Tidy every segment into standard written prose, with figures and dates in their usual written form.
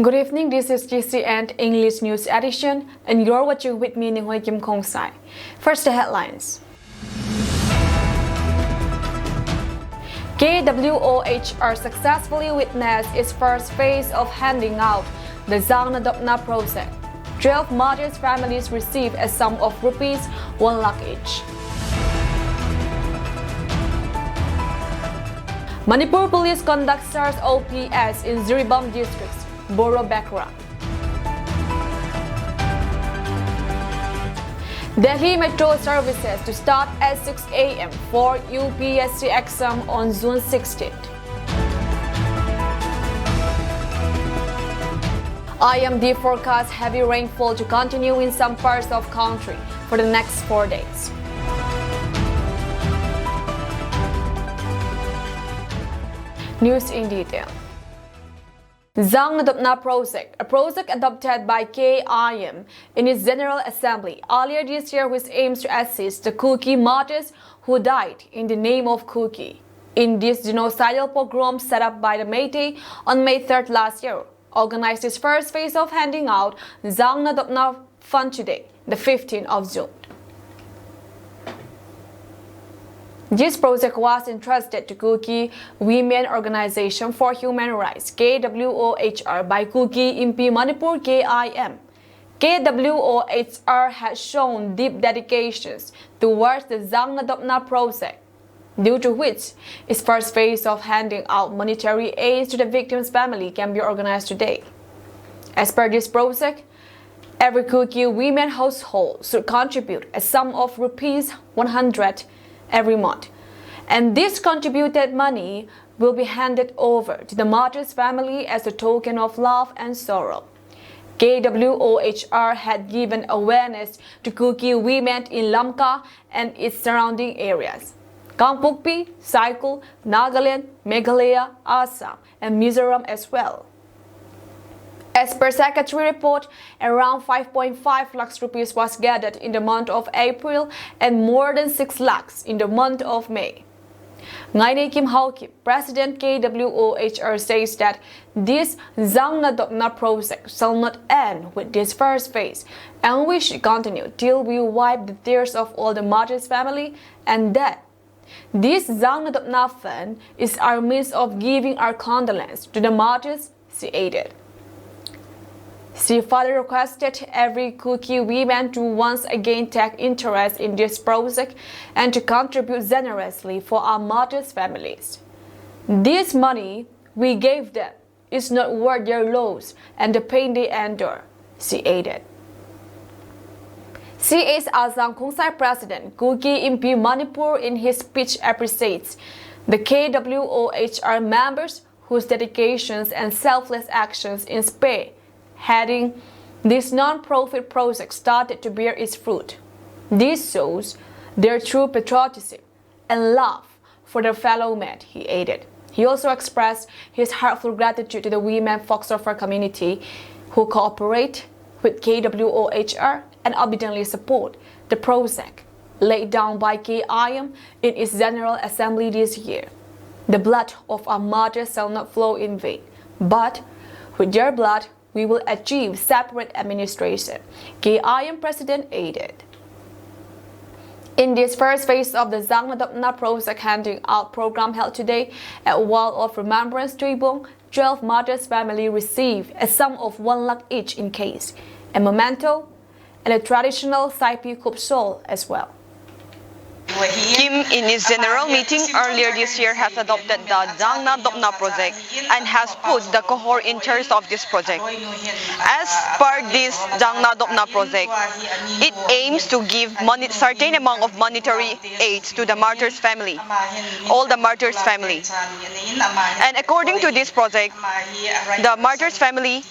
Good evening, this is GC and English News Edition, and you're watching with me, Ninghui Kim Kong Sai. First, the headlines. KWOHR successfully witnessed its first phase of handing out the Zangna project. 12 martyrs' families received a sum of rupees 1 lakh each. Manipur police conduct SARS OPS in Ziribam districts, Boro background. Delhi Metro services to start at 6 a.m. for UPSC exam on June 16th. IMD forecasts heavy rainfall to continue in some parts of country for the next 4 days. News in detail. Zangna project, a project adopted by KIM in its General Assembly earlier this year, which aims to assist the Kuki martyrs who died in the name of Kuki in this genocidal pogrom set up by the Meitei on May 3rd last year, organized its first phase of handing out Zangna fund today, the 15th of June. This project was entrusted to Kuki Women Organization for Human Rights (KWOHR) by Kuki MP Manipur KIM. KWOHR has shown deep dedications towards the Zangna project, due to which its first phase of handing out monetary aid to the victim's family can be organized today. As per this project, every Kuki women household should contribute a sum of rupees 100 every month, and this contributed money will be handed over to the martyr's family as a token of love and sorrow. KWOHR had given awareness to Kuki women in Lamka and its surrounding areas, Kangpokpi, Saikul, Nagaland, Meghalaya, Assam, and Mizoram as well. As per Secretary report, around 5.5 lakhs rupees was gathered in the month of April and more than 6 lakhs in the month of May. Ngai Kim Haukim, President KWOHR, says that this Zangna project shall not end with this first phase, and we should continue till we wipe the tears of all the martyrs' family, and that this Zangna fund is our means of giving our condolence to the martyrs, she added. She further requested every Kuki woman to once again take interest in this project and to contribute generously for our martyrs' families. This money we gave them is not worth their loss and the pain they endure, she added. CS Azang Kongsai President Kuki MP Manipur in his speech appreciates the KWOHR members whose dedications and selfless actions inspire having this non-profit project started to bear its fruit. This shows their true patriotism and love for their fellow men, he added. He also expressed his heartfelt gratitude to the women photographer community who cooperate with KWOHR and obediently support the project laid down by KIM in its General Assembly this year. The blood of our martyrs shall not flow in vain, but with their blood we will achieve separate administration, KIM President added. In this first phase of the Zangna project handing out program held today at Wall of Remembrance Tuibong, 12 martyrs' family received a sum of 1 lakh each in case, a memento, and a traditional Saipi Kup Sol as well. Kim, in his general meeting earlier this year, has adopted the Zangna project and has put the cohort in charge of this project. As per this Zangna project, it aims to give certain amount of monetary aid to the martyrs' family, all the martyrs' family. And according to this project, the martyrs' family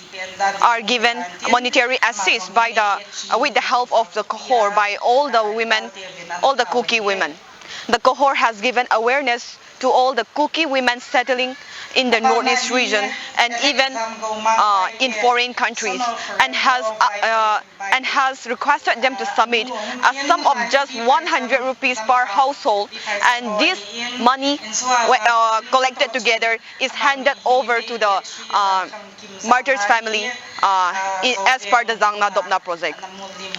are given monetary assist with the help of the cohort by all the women, all the Kuki women. The cohort has given awareness to all the Kuki women settling in the northeast region and even in foreign countries, and has requested them to submit a sum of just 100 rupees per household, and this money collected together is handed over to the martyrs' family as per the Zangna Dopna project.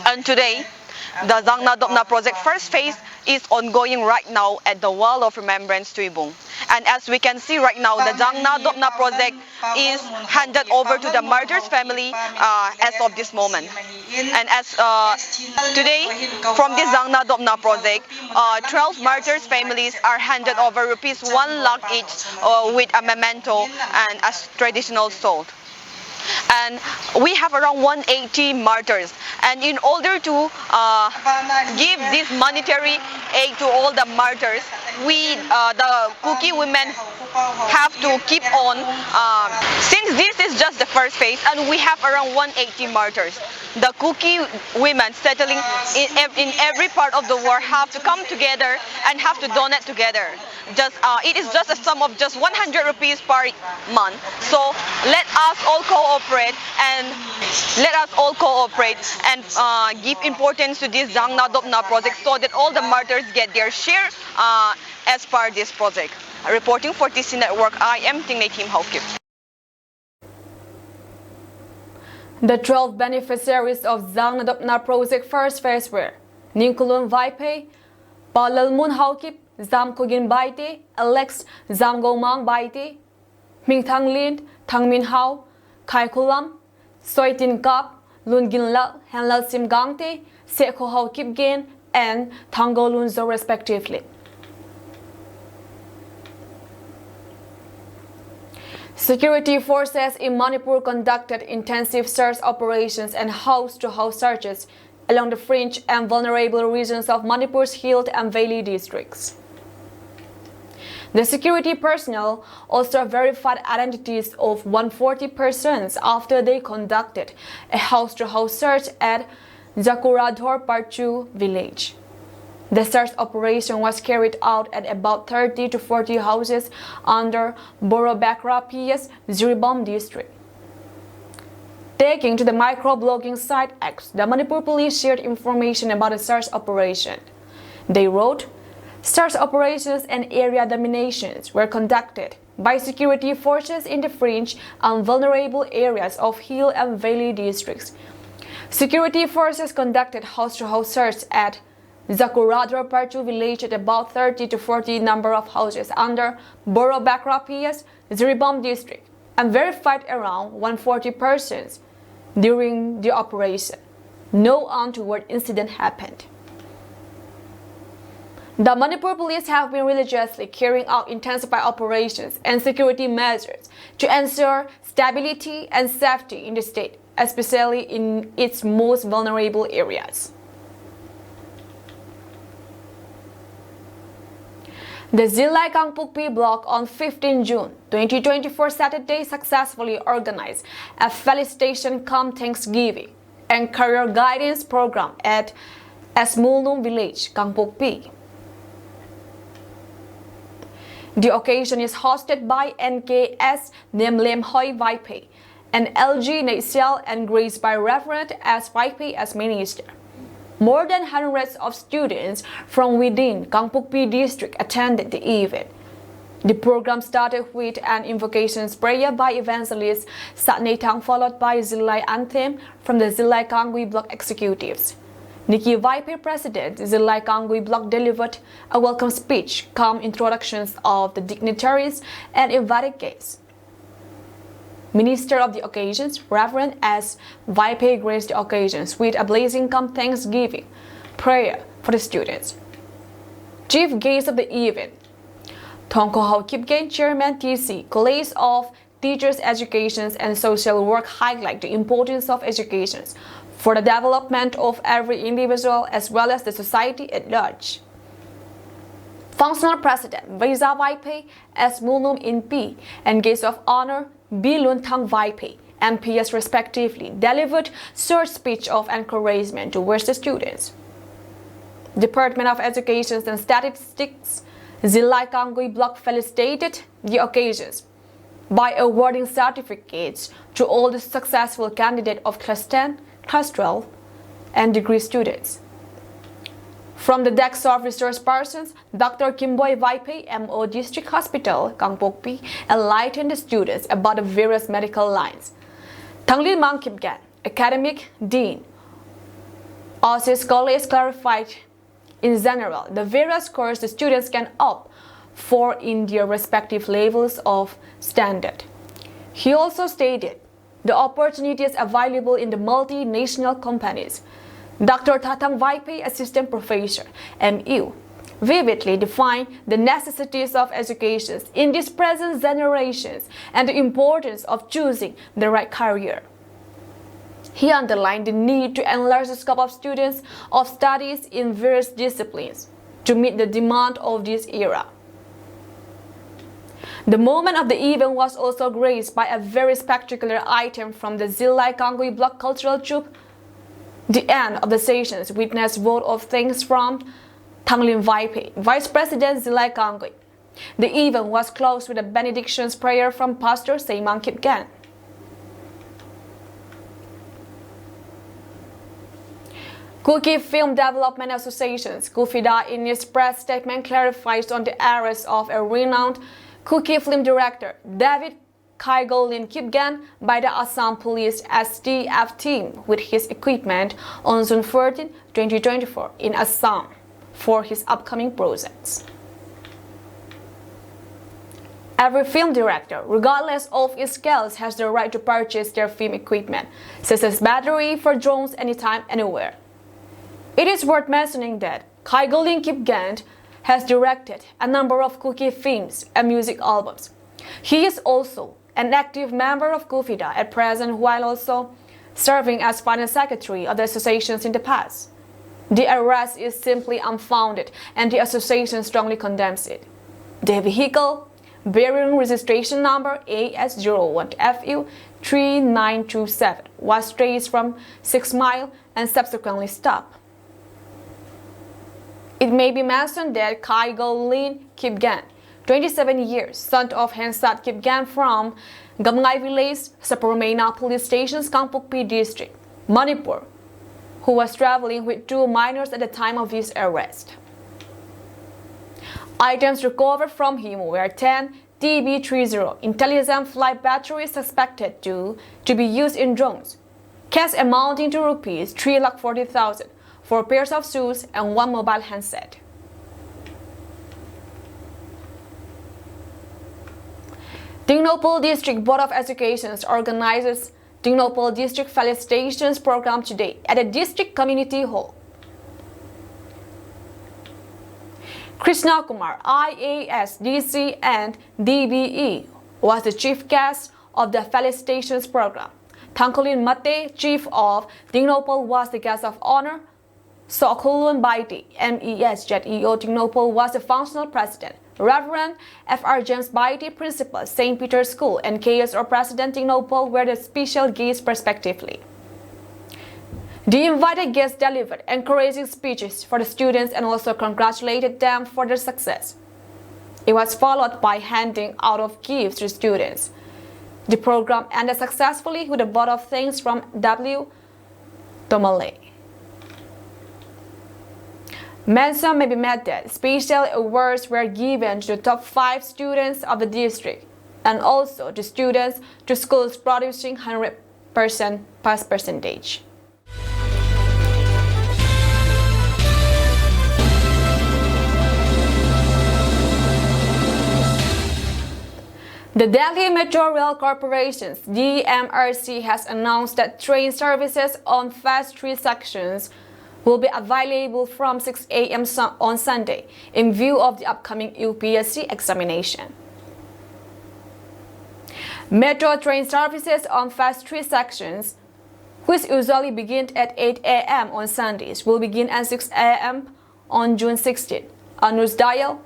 And today, the Zangna Dopna project first phase is ongoing right now at the Wall of Remembrance to Ibung. And as we can see right now, the Zangna Dopna project is handed over to the martyrs' family as of this moment. And as today, from this Zangna Dopna project, 12 martyrs' families are handed over rupees 1 lakh each with a memento and a traditional salt. And we have around 180 martyrs, and in order to give this monetary aid to all the martyrs, the Kuki women have to keep on, since this is just the first phase and we have around 180 martyrs, the Kuki women settling in every part of the world have to come together and have to donate together. It is just a sum of just 100 rupees per month. So let us all cooperate and give importance to this Zangna Dopna project so that all the martyrs get their share as per this project. Reporting for TC Network, I am Tingnay Team Haukip. The 12 beneficiaries of Zangna Dopna project first phase were Ninkulun Vaipe, Palalmun Haukip, Zamkogin Baite, Alex Zamgomang Baite, Mingthang Lind, Thangmin Hao, Kai Kulam, Soitin Kap, Lungin Lal, Hanlal Sim Gangte, Seko Haukip Gen, and Thangolun Zo respectively. Security forces in Manipur conducted intensive search operations and house-to-house searches along the fringe and vulnerable regions of Manipur's hill and valley districts. The security personnel also verified identities of 140 persons after they conducted a house-to-house search at Jakuradhor Parchu village. The search operation was carried out at about 30 to 40 houses under Borobakra PS Ziribam district. Taking to the microblogging site X, the Manipur police shared information about the search operation. They wrote, "Search operations and area dominations were conducted by security forces in the fringe and vulnerable areas of hill and valley districts. Security forces conducted house-to-house search at Zakuradhar Parchu village at about 30 to 40 number of houses under Borobakra PS Ziribam district and verified around 140 persons during the operation. No untoward incident happened." The Manipur police have been religiously carrying out intensified operations and security measures to ensure stability and safety in the state, especially in its most vulnerable areas. The Zilai Kangpukpi block on 15 June 2024 Saturday successfully organized a felicitation cum Thanksgiving and career guidance program at Asmulnum village, Kangpukpi. The occasion is hosted by NKS Nemlem Hoi Vaipe and LG Naisial and graced by Reverend S. Vaipe as minister. More than hundreds of students from within Kangpukpi district attended the event. The program started with an invocation prayer by evangelist Satnetang, followed by Zilai anthem from the Zilai Kangui block executives. Nikki Vaipe, President, Zilai Kangui block delivered a welcome speech, calm introductions of the dignitaries and invited guests. Minister of the occasions, Reverend S. Vaipe graced the occasions with a blazing cum Thanksgiving prayer for the students. Chief guest of the event, Thongko Hau Kipgen, Chairman TC, College of Teachers Education and Social Work highlight the importance of education for the development of every individual as well as the society at large. Functional President Vaiza Vaipe as Mulnum in P and guest of honor Biluntang Vaipe, MPS respectively, delivered short speech of encouragement towards the students. Department of Education and Statistics Zilai Kangui Block felicitated the occasions by awarding certificates to all the successful candidates of Class 10, Class 12, and degree students. From the desk of resource persons, Dr. Kimboy Vaipe, MO District Hospital, Kangpokpi, enlightened the students about the various medical lines. Thanglin Mang Kipgan, Academic Dean, also scholars clarified in general the various courses the students can opt for in their respective levels of standard. He also stated the opportunities available in the multinational companies. Dr. Tatang Vaipe, Assistant Professor, MU, vividly defined the necessities of education in these present generations and the importance of choosing the right career. He underlined the need to enlarge the scope of students of studies in various disciplines to meet the demand of this era. The moment of the event was also graced by a very spectacular item from the Zilai Kangui Block Cultural Troupe. The end of the sessions witnessed vote of thanks from Thanglin Vaipe, Vice President Zilai Kangui. The event was closed with a benediction's prayer from Pastor Seimang Kipgan. Kuki Film Development Associations, Kufida, in its press statement clarifies on the arrest of a renowned Kuki film director, David Kaigolin Kipgan, by the Assam Police SDF team with his equipment on June 14, 2024 in Assam for his upcoming projects. Every film director, regardless of its skills, has the right to purchase their film equipment, such as battery for drones anytime, anywhere. It is worth mentioning that Kaigolin Kipgan has directed a number of Kuki films and music albums. He is also an active member of Kufida at present, while also serving as finance secretary of the associations in the past. The arrest is simply unfounded and the association strongly condemns it. The vehicle, bearing registration number AS01FU 3927, was traced from 6 Mile and subsequently stopped. It may be mentioned that Kaigolin Kipgan, 27 years, son of Hensat Kipgan from Gamngai Village, Sapormena Police Station's Kangpokpi District, Manipur, who was traveling with 2 minors at the time of his arrest. Items recovered from him were 10 TB30 intelligent flight batteries suspected to be used in drones, cash amounting to rupees 340,000, 4 pairs of shoes, and 1 mobile handset. Dingnopal District Board of Education organizes Dingnopal District Felicitations program today at the District Community Hall. Krishna Kumar, IAS, DC, and DBE was the chief guest of the Felicitations program. Tangkolin Mate, chief of Dingnopal, was the guest of honor. Sokulun Baiti, MES JEO Dingnopal, was the functional president. Reverend Fr. James Baiti, principal, St. Peter's School, and KS or President Dingnopal were the special guests respectively. The invited guests delivered encouraging speeches for the students and also congratulated them for their success. It was followed by handing out of gifts to students. The program ended successfully with a vote of thanks from W. Tomale. Mention may be made that special awards were given to the top 5 students of the district and also to students to schools producing 100% pass percentage. The Delhi Metro Rail Corporation's DMRC has announced that train services on Fast 3 sections will be available from 6 a.m. on Sunday in view of the upcoming UPSC examination. Metro train services on Fast 3 sections, which usually begin at 8 a.m. on Sundays, will begin at 6 a.m. on June 16. Anuj Dayal,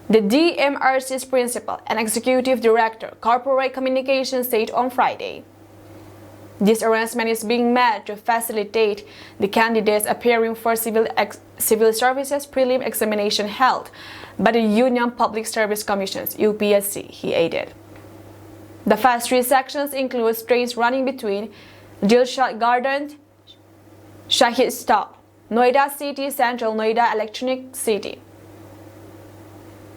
the DMRC's principal and executive director, Corporate Communications, said on Friday. This arrangement is being made to facilitate the candidates appearing for civil services prelim examination held by the Union Public Service Commissions (UPSC), he added. The first three sections include trains running between Dilshad Garden, Shahid Stop, Noida City, Central Noida Electronic City,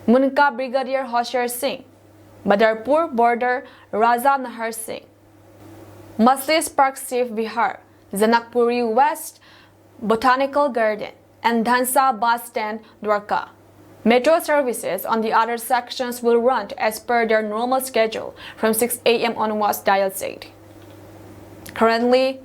Munka Brigadier Hoshiyar Singh, Badarpur Border Raza Nahar Singh, Maslis Park Sif Vihar, Janakpuri West Botanical Garden, and Dhansa Bus Stand Dwarka. Metro services on the other sections will run as per their normal schedule from 6 a.m. onwards, Dial said. Currently,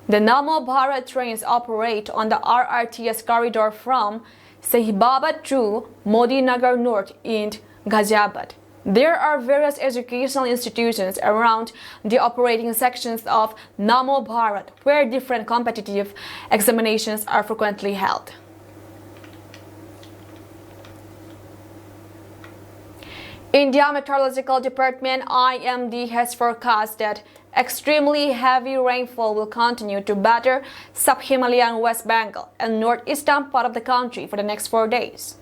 the Namo Bharat trains operate on the RRTS corridor from Sahibabad to Modi Nagar North in Ghaziabad. There are various educational institutions around the operating sections of Namo Bharat where different competitive examinations are frequently held. India Meteorological Department IMD has forecast that extremely heavy rainfall will continue to batter sub-Himalayan West Bengal and northeastern part of the country for the next 4 days.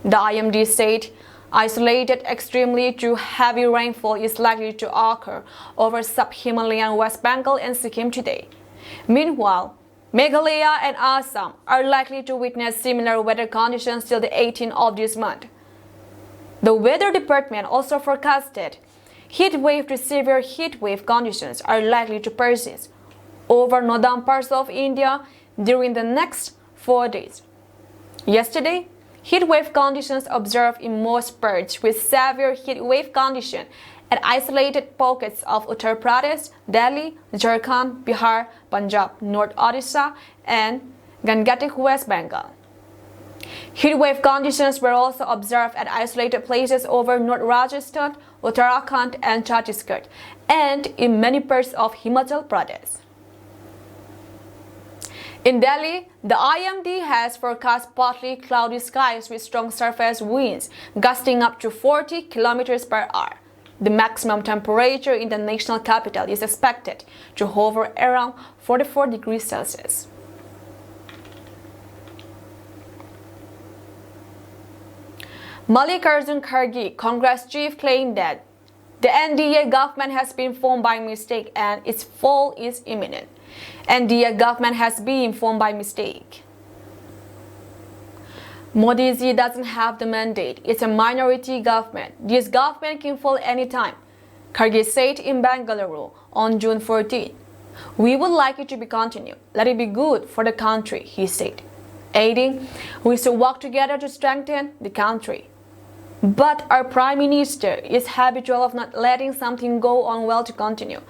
The IMD said isolated extremely to heavy rainfall is likely to occur over sub-Himalayan West Bengal and Sikkim today. Meanwhile, Meghalaya and Assam are likely to witness similar weather conditions till the 18th of this month. The Weather Department also forecasted heat wave to severe heat wave conditions are likely to persist over northern parts of India during the next 4 days. Yesterday, heat wave conditions observed in most parts with severe heat wave condition at isolated pockets of Uttar Pradesh, Delhi, Jharkhand, Bihar, Punjab, North Odisha, and Gangetic West Bengal. Heat wave conditions were also observed at isolated places over North Rajasthan, Uttarakhand, and Chhattisgarh, and in many parts of Himachal Pradesh. In Delhi, the IMD has forecast partly cloudy skies with strong surface winds gusting up to 40 km per hour. The maximum temperature in the national capital is expected to hover around 44 degrees Celsius. Mallikarjun Kharge, Congress chief, claimed that the NDA government has been formed by mistake and its fall is imminent. NDA government has been formed by mistake. Modi ji doesn't have the mandate. It's a minority government. This government can fall anytime, Kharge said in Bengaluru on June 14. We would like it to be continued. Let it be good for the country, he said, adding, we should work together to strengthen the country. But our Prime Minister is habitual of not letting something go on well to continue.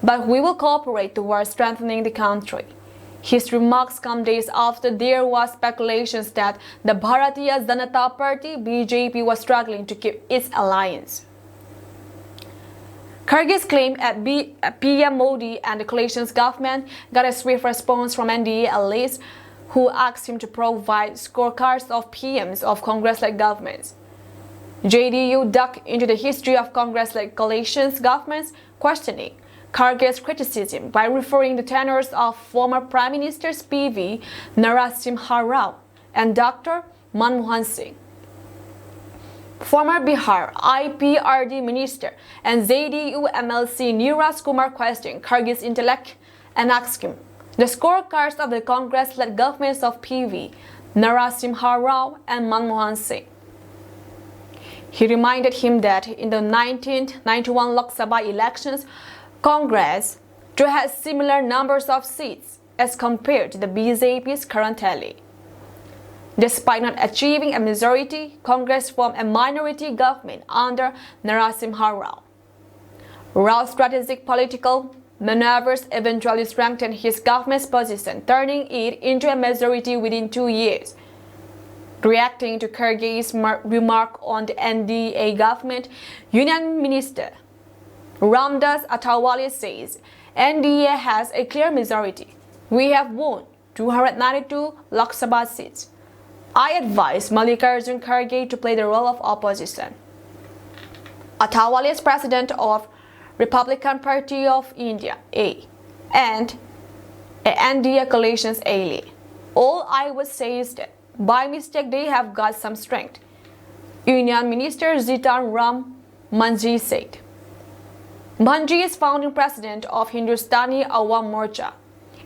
But we will cooperate towards strengthening the country. His remarks come days after there was speculations that the Bharatiya Janata Party BJP was struggling to keep its alliance. Kharge's claim at PM Modi and the coalition's government got a swift response from NDA allies who asked him to provide scorecards of PMs of Congress-led governments. JDU dug into the history of Congress-led coalitions governments, questioning Kharge's criticism by referring the tenures of former Prime Ministers PV Narasimha Rao and Dr. Manmohan Singh. Former Bihar IPRD Minister and JDU MLC Niraj Kumar questioned Kharge's intellect and asked him the scorecards of the Congress-led governments of PV Narasimha Rao and Manmohan Singh. He reminded him that in the 1991 Lok Sabha elections, Congress had similar numbers of seats as compared to the BJP's current tally. Despite not achieving a majority, Congress formed a minority government under Narasimha Rao. Rao's strategic political maneuvers eventually strengthened his government's position, turning it into a majority within 2 years. Reacting to Kharge's remark on the NDA government, Union Minister Ramdas Athawale says, NDA has a clear majority. We have won 292 Lok Sabha seats. I advise Mallikarjun Kharge to play the role of opposition. Athawale is president of Republican Party of India A, and Anti-Coalition ally. All I would say is that by mistake they have got some strength, Union Minister Jitan Ram Manji said. Manji is founding president of Hindustani Awam Morcha,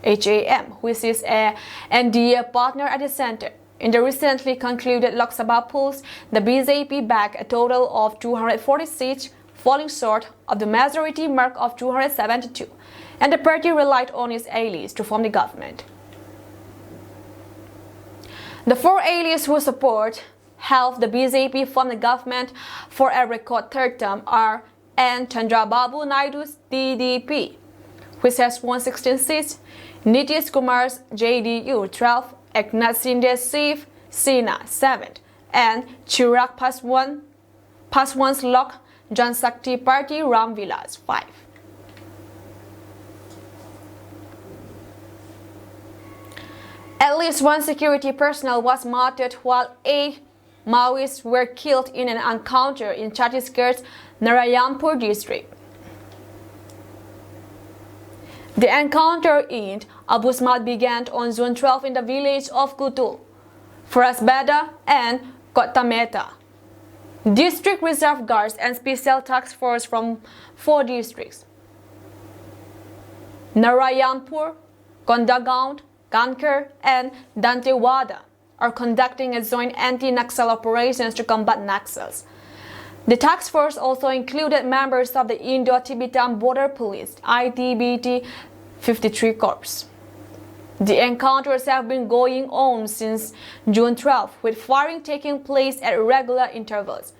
HAM, which is a NDA partner at the center. In the recently concluded Lok Sabha polls, the BJP bagged a total of 240 seats, falling short of the majority mark of 272, and the party relied on its allies to form the government. The four allies who support helped the BJP form the government for a record third term are N. Chandrababu Naidu's TDP, which has won 16 seats, Nitish Kumar's JDU 12, Eknath Shinde's Shiv Sena 7, and Chirag Paswan's Lok Janshakti Party Ram Vilas 5. At least one security personnel was martyred while 8 Maoists were killed in an encounter in Chhattisgarh's Narayanpur district. The encounter in Abusmat began on June 12 in the village of Kutul, Farasbeda and Kotameta. District Reserve Guards and Special Task Force from 4 districts, Narayanpur, Kondagaon, Kanker, and Dantewada, are conducting a joint anti-Naxal operations to combat Naxals. The task force also included members of the Indo-Tibetan Border Police ITBT 53 Corps. The encounters have been going on since June 12, with firing taking place at regular intervals.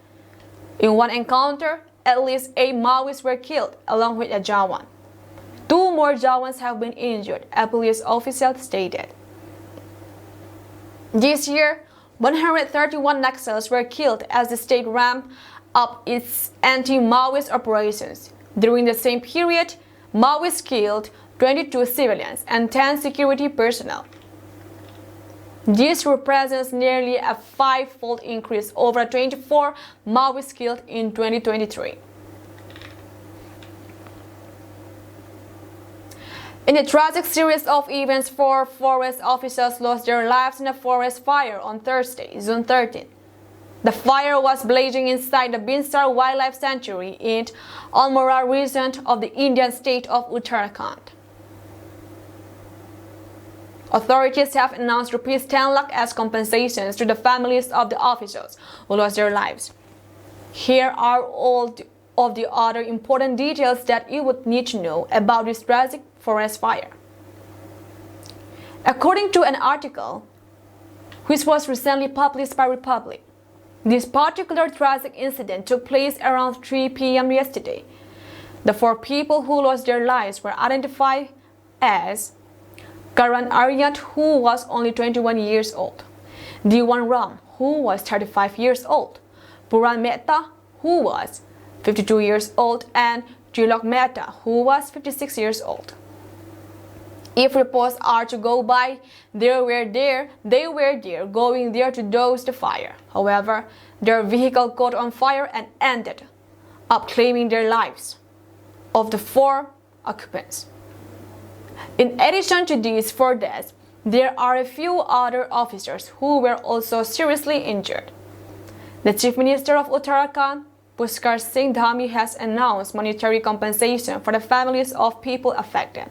In one encounter, at least 8 Maoists were killed, along with a Jawan. 2 more Jawans have been injured, a police official stated. This year, 131 Naxals were killed as the state ramped up its anti-Maoist operations. During the same period, Maoists killed 22 civilians and 10 security personnel. This represents nearly a 5-fold increase over 24 Maoists killed in 2023. In a tragic series of events, 4 forest officers lost their lives in a forest fire on Thursday, June 13. The fire was blazing inside the Binsar Wildlife Sanctuary in Almora region of the Indian state of Uttarakhand. Authorities have announced Rs 10 lakh as compensations to the families of the officers who lost their lives. Here are all of the other important details that you would need to know about this tragic forest fire. According to an article which was recently published by Republic, this particular tragic incident took place around 3 p.m. yesterday. The 4 people who lost their lives were identified as Karan Aryat, who was only 21 years old, Diwan Ram, who was 35 years old, Puran Mehta, who was 52 years old, and Trilok Mehta, who was 56 years old. If reports are to go by, they were there going there to douse the fire. However, their vehicle caught on fire and ended up claiming their lives of the 4 occupants. In addition to these 4 deaths, there are a few other officers who were also seriously injured. The Chief Minister of Uttarakhand, Pushkar Singh Dhami, has announced monetary compensation for the families of people affected.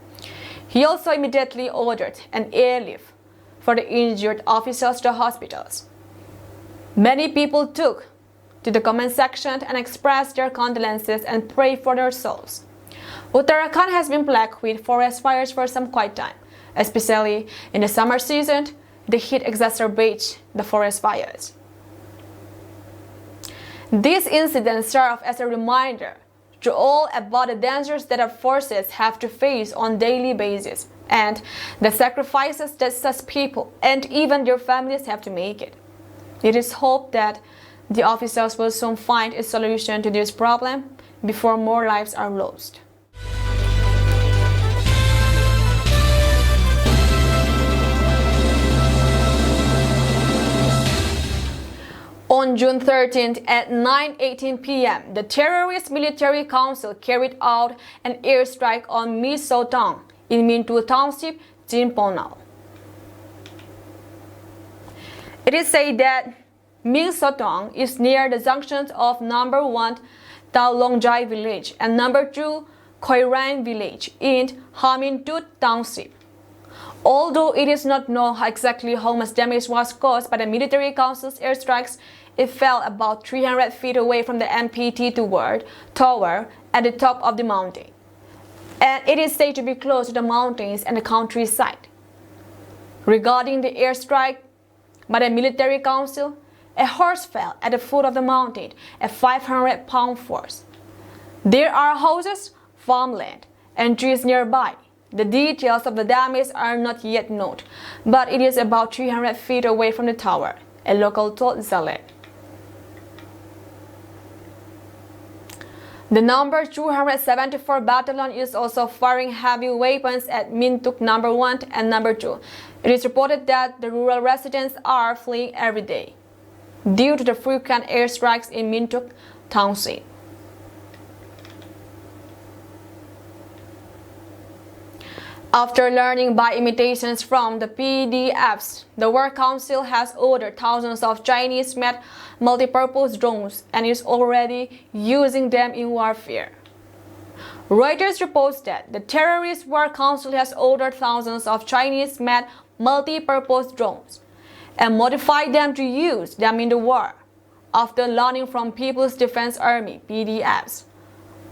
He also immediately ordered an airlift for the injured officers to hospitals. Many people took to the comment section and expressed their condolences and prayed for their souls. Uttarakhand has been plagued with forest fires for some quiet time, especially in the summer season. The heat exacerbates the forest fires. These incidents serve as a reminder to all about the dangers that our forces have to face on a daily basis and the sacrifices that such people and even their families have to make it. It is hoped that the officers will soon find a solution to this problem before more lives are lost. On On June 13th at 9:18 p.m., the terrorist military council carried out an airstrike on Mi So Tong in Min Tu Township, Jinponal. It is said that Mi So Tong is near the junctions of number 1 Tao Long Jai village and number 2 Khoi Rang village in Hamin Tut Township. Although it is not known exactly how much damage was caused by the military council's airstrikes, it fell about 300 feet away from the MPT tower at the top of the mountain, and it is said to be close to the mountains and the countryside. Regarding the airstrike by the military council, a horse fell at the foot of the mountain, a 500-pound force. There are houses, farmland, and trees nearby. The details of the damage are not yet known, but it is about 300 feet away from the tower, a local told Zalet. The number 274 battalion is also firing heavy weapons at Mintuk number 1 and number 2. It is reported that the rural residents are fleeing every day due to the frequent airstrikes in Mintuk Township. After learning by imitations from the PDFs, the World Council has ordered thousands of Chinese-made multipurpose drones and is already using them in warfare. Reuters reports that the terrorist World Council has ordered thousands of Chinese-made multi-purpose drones and modified them to use them in the war, after learning from People's Defense Army (PDFs).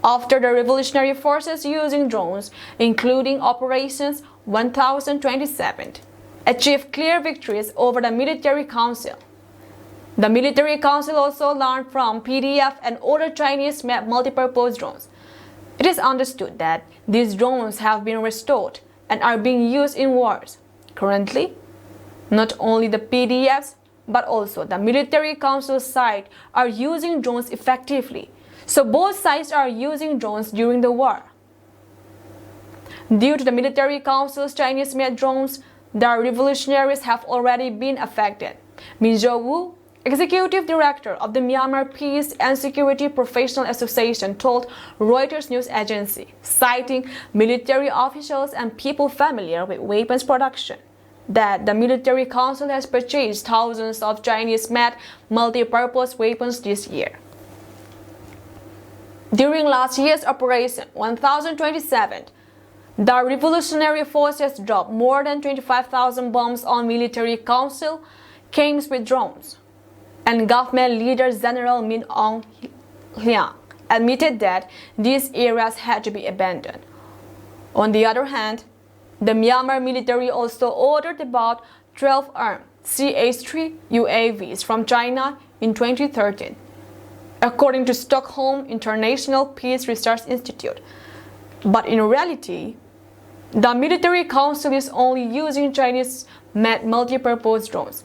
After the revolutionary forces using drones, including Operations 1027, achieved clear victories over the military council. The military council also learned from PDF and ordered Chinese-made multipurpose drones. It is understood that these drones have been restored and are being used in wars. Currently, not only the PDFs, but also the military council side are using drones effectively. So both sides are using drones during the war. Due to the military council's Chinese-made drones, the revolutionaries have already been affected. Min Jo-woo, executive director of the Myanmar Peace and Security Professional Association, told Reuters news agency, citing military officials and people familiar with weapons production, that the military council has purchased thousands of Chinese-made multi-purpose weapons this year. During last year's Operation 1027, the revolutionary forces dropped more than 25,000 bombs on military council camps with drones, and government leader General Min Aung Hlaing admitted that these areas had to be abandoned. On the other hand, the Myanmar military also ordered about 12 armed CH-3 UAVs from China in 2013. According to Stockholm International Peace Research Institute. But in reality, the military council is only using Chinese-made multi-purpose drones,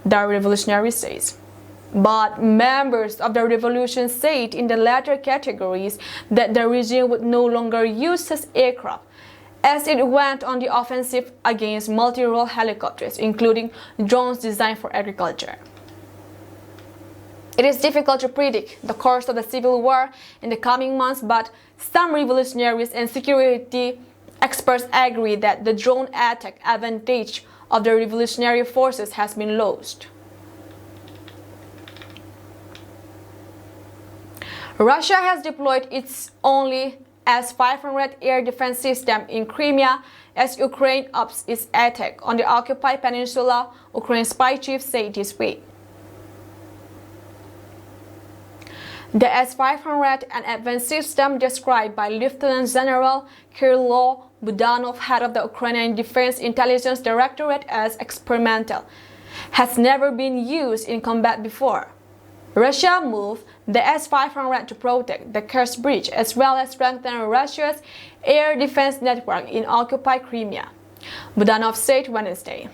the revolutionary says. But members of the revolution said in the latter categories that the regime would no longer use such aircraft, as it went on the offensive against multi-role helicopters, including drones designed for agriculture. It is difficult to predict the course of the civil war in the coming months, but some revolutionaries and security experts agree that the drone attack advantage of the revolutionary forces has been lost. Russia has deployed its only S-500 air defense system in Crimea as Ukraine ups its attack on the occupied peninsula, Ukraine's spy chief said this week. The S-500, an advanced system described by Lieutenant General Kirill Budanov, head of the Ukrainian Defense Intelligence Directorate, as experimental, has never been used in combat before. Russia moved the S-500 to protect the Kerch Bridge as well as strengthen Russia's air defense network in occupied Crimea, Budanov said Wednesday.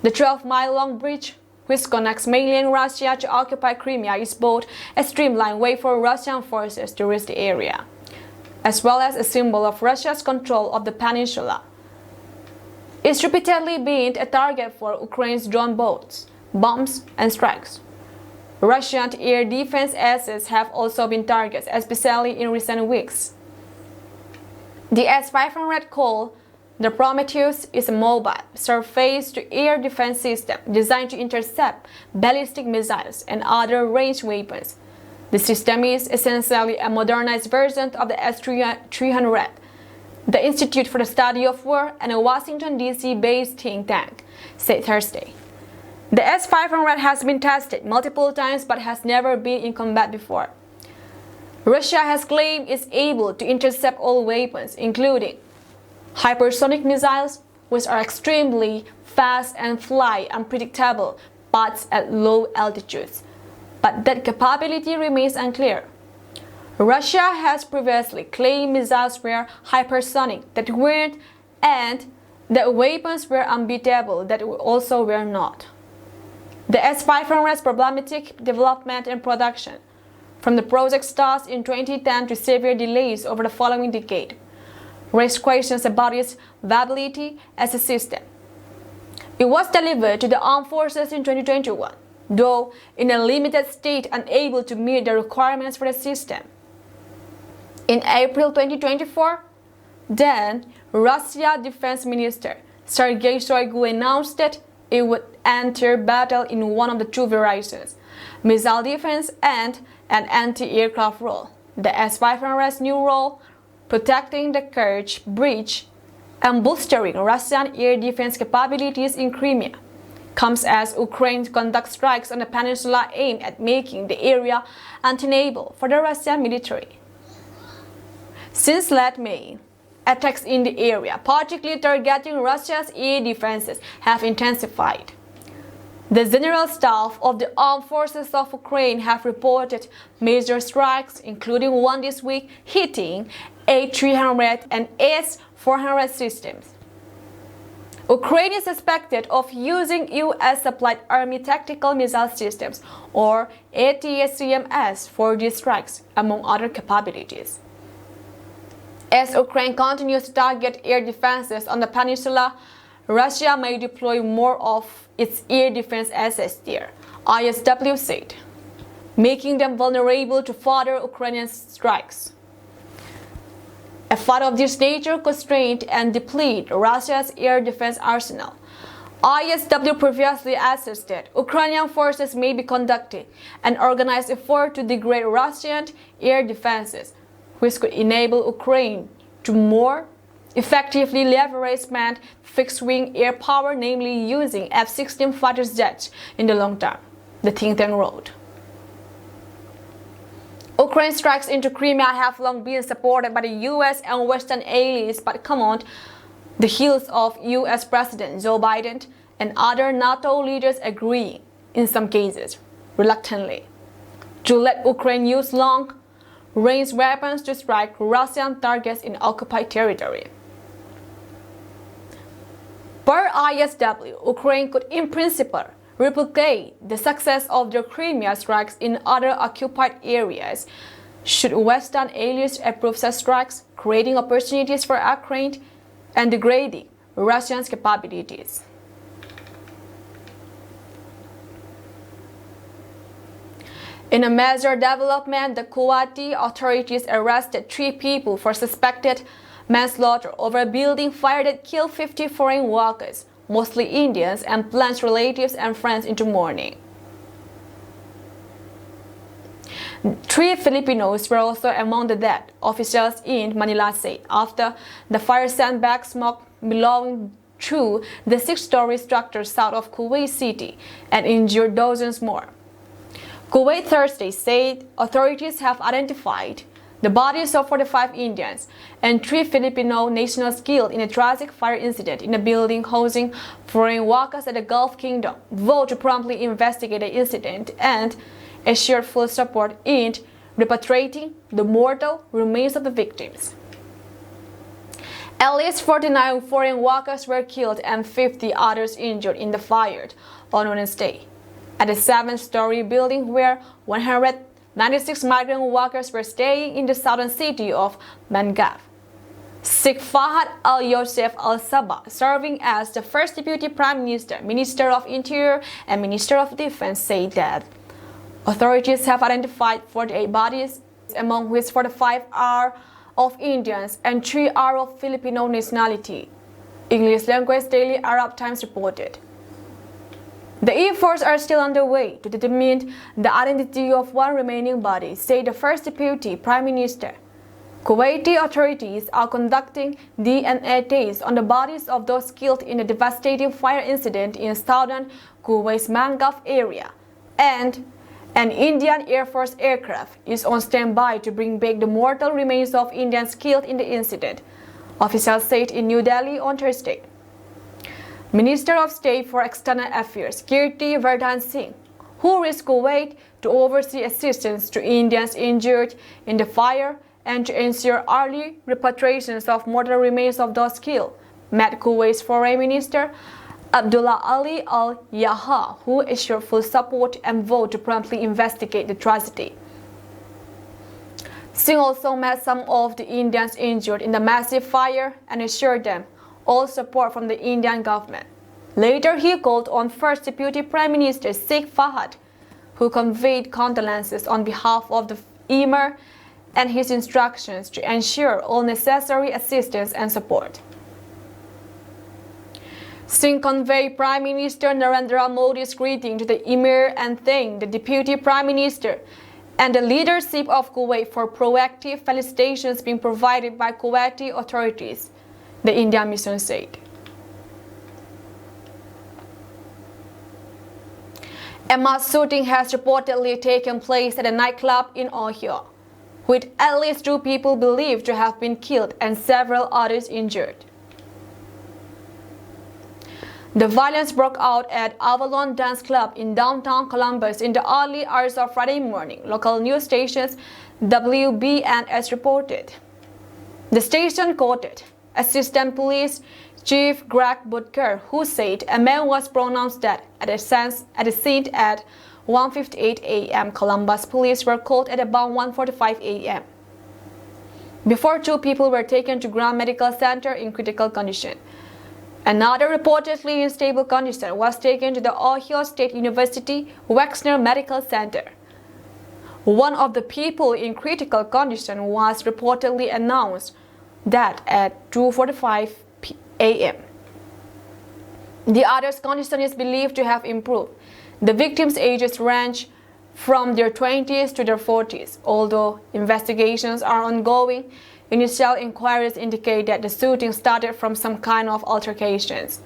The 12-mile-long bridge, which connects mainland Russia to occupied Crimea, is both a streamlined way for Russian forces to reach the area, as well as a symbol of Russia's control of the peninsula. It's repeatedly been a target for Ukraine's drone boats, bombs, and strikes. Russian air defense assets have also been targets, especially in recent weeks. The S-500 called the Prometheus is a mobile, surface-to-air defense system designed to intercept ballistic missiles and other ranged weapons. The system is essentially a modernized version of the S-300. The Institute for the Study of War and a Washington, D.C.-based think tank said Thursday. The S-500 has been tested multiple times but has never been in combat before. Russia has claimed it's able to intercept all weapons, including hypersonic missiles, which are extremely fast and fly unpredictable paths at low altitudes. But that capability remains unclear. Russia has previously claimed missiles were hypersonic that weren't, and that weapons were unbeatable that also were not. The S-500's problematic development and production, from the project start in 2010 to severe delays over the following decade, raised questions about its viability as a system. It was delivered to the armed forces in 2021, though in a limited state unable to meet the requirements for the system. In April 2024, then Russia Defense Minister Sergei Shoigu announced that it would enter battle in one of the two variations, missile defense and an anti-aircraft role. The S-500's new role, protecting the Kerch Bridge and bolstering Russian air defense capabilities in Crimea, comes as Ukraine conducts strikes on the peninsula aimed at making the area untenable for the Russian military. Since late May, attacks in the area, particularly targeting Russia's air defenses, have intensified. The General Staff of the Armed Forces of Ukraine have reported major strikes, including one this week hitting A-300 and S-400 systems. Ukraine is suspected of using U.S.-supplied Army Tactical Missile Systems, or ATACMS, for these strikes, among other capabilities. As Ukraine continues to target air defenses on the peninsula, Russia may deploy more of its air defense assets there, ISW said, making them vulnerable to further Ukrainian strikes. A fight of this nature could strain and deplete Russia's air defense arsenal. ISW previously assessed that Ukrainian forces may be conducting an organized effort to degrade Russian air defenses, which could enable Ukraine to more effectively leverage manned fixed-wing air power, namely using F-16 fighter jets in the long term, the think tank wrote. Ukraine's strikes into Crimea have long been supported by the US and Western allies, but come on the heels of US President Joe Biden and other NATO leaders agreeing, in some cases, reluctantly, to let Ukraine use long-range weapons to strike Russian targets in occupied territory. Per ISW, Ukraine could in principle replicate the success of the Crimea strikes in other occupied areas should Western allies approve such strikes, creating opportunities for Ukraine and degrading Russia's capabilities. In a major development, the Kuwaiti authorities arrested 3 people for suspected manslaughter over a building fire that killed 50 foreign workers, mostly Indians, and plunged relatives and friends into mourning. 3 Filipinos were also among the dead, officials in Manila said, after the fire sent back smoke blowing through the 6-story structure south of Kuwait City and injured dozens more. Kuwait Thursday said authorities have identified the bodies of 45 Indians and 3 Filipino nationals killed in a tragic fire incident in a building housing foreign workers at the Gulf Kingdom, vowed to promptly investigate the incident and assured full support in repatriating the mortal remains of the victims. At least 49 foreign workers were killed and 50 others injured in the fire on Wednesday at a 7-story building where 196 migrant workers were staying in the southern city of Mangav. Sheikh Fahad Al-Yosef Al-Sabah, serving as the first deputy prime minister, minister of interior, and minister of defense, said that Authorities have identified 48 bodies, among which 45 are of Indians and 3 are of Filipino nationality, English language Daily Arab Times reported. The efforts are still underway to determine the identity of one remaining body, said the first deputy prime minister. Kuwaiti authorities are conducting DNA tests on the bodies of those killed in a devastating fire incident in southern Kuwait's Mangaf area, and an Indian Air Force aircraft is on standby to bring back the mortal remains of Indians killed in the incident, officials said in New Delhi on Thursday. Minister of State for External Affairs Kirti Vardhan Singh, who reached Kuwait to oversee assistance to Indians injured in the fire and to ensure early repatriations of mortal remains of those killed, met Kuwait's Foreign Minister Abdullah Ali Al-Yaha, who assured full support and vowed to promptly investigate the tragedy. Singh also met some of the Indians injured in the massive fire and assured them all support from the Indian government. Later, he called on First Deputy Prime Minister Sheikh Fahad, who conveyed condolences on behalf of the Emir and his instructions to ensure all necessary assistance and support. Singh conveyed Prime Minister Narendra Modi's greeting to the Emir and thanked the Deputy Prime Minister and the leadership of Kuwait for proactive felicitations being provided by Kuwaiti authorities, the Indian mission said. A mass shooting has reportedly taken place at a nightclub in Ohio, with at least 2 people believed to have been killed and several others injured. The violence broke out at Avalon Dance Club in downtown Columbus in the early hours of Friday morning, local news stations WBNS reported. The station quoted Assistant Police Chief Greg Butker, who said a man was pronounced dead at the scene at 1:58 a.m. Columbus police were called at about 1:45 a.m. before 2 people were taken to Graham Medical Center in critical condition. Another reportedly in stable condition was taken to the Ohio State University Wexner Medical Center. One of the people in critical condition was reportedly announced dead at 2:45 a.m. The other's condition is believed to have improved. The victims' ages range from their 20s to their 40s. Although investigations are ongoing, initial inquiries indicate that the shooting started from some kind of altercations.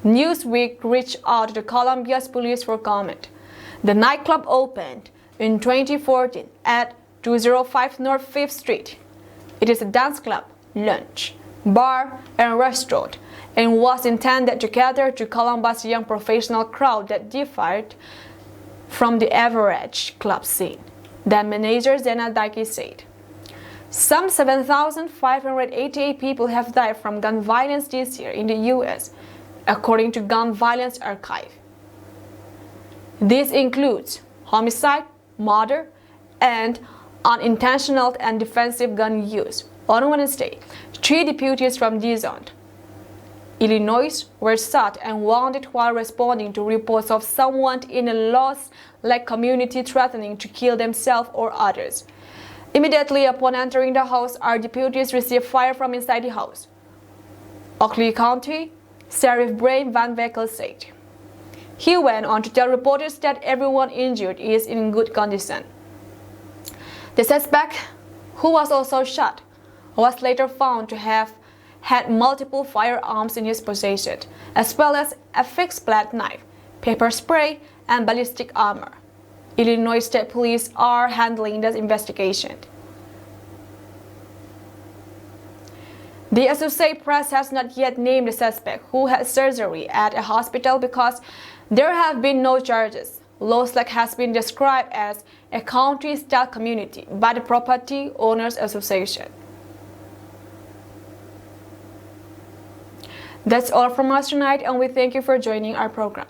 Newsweek reached out to the Columbia's police for comment. The nightclub opened in 2014 at 205 North 5th Street. It is a dance club, lunch, bar, and restaurant, and was intended to cater to Columbus' young professional crowd that differed from the average club scene, then manager Zangna said. Some 7,588 people have died from gun violence this year in the U.S., according to Gun Violence Archive. This includes homicide, murder, and unintentional and defensive gun use. On Wednesday, 3 deputies from Dizon, Illinois, were shot and wounded while responding to reports of someone in a Lost Lake community threatening to kill themselves or others. Immediately upon entering the house, our deputies received fire from inside the house, Oakley County Sheriff Brian Van Veckel said. He went on to tell reporters that everyone injured is in good condition. The suspect, who was also shot, was later found to have had multiple firearms in his possession, as well as a fixed-blade knife, pepper spray, and ballistic armor. Illinois State Police are handling the investigation. The Associated Press has not yet named the suspect who had surgery at a hospital because there have been no charges. Lost Lake has been described as a country-style community by the Property Owners Association. That's all from us tonight, and we thank you for joining our program.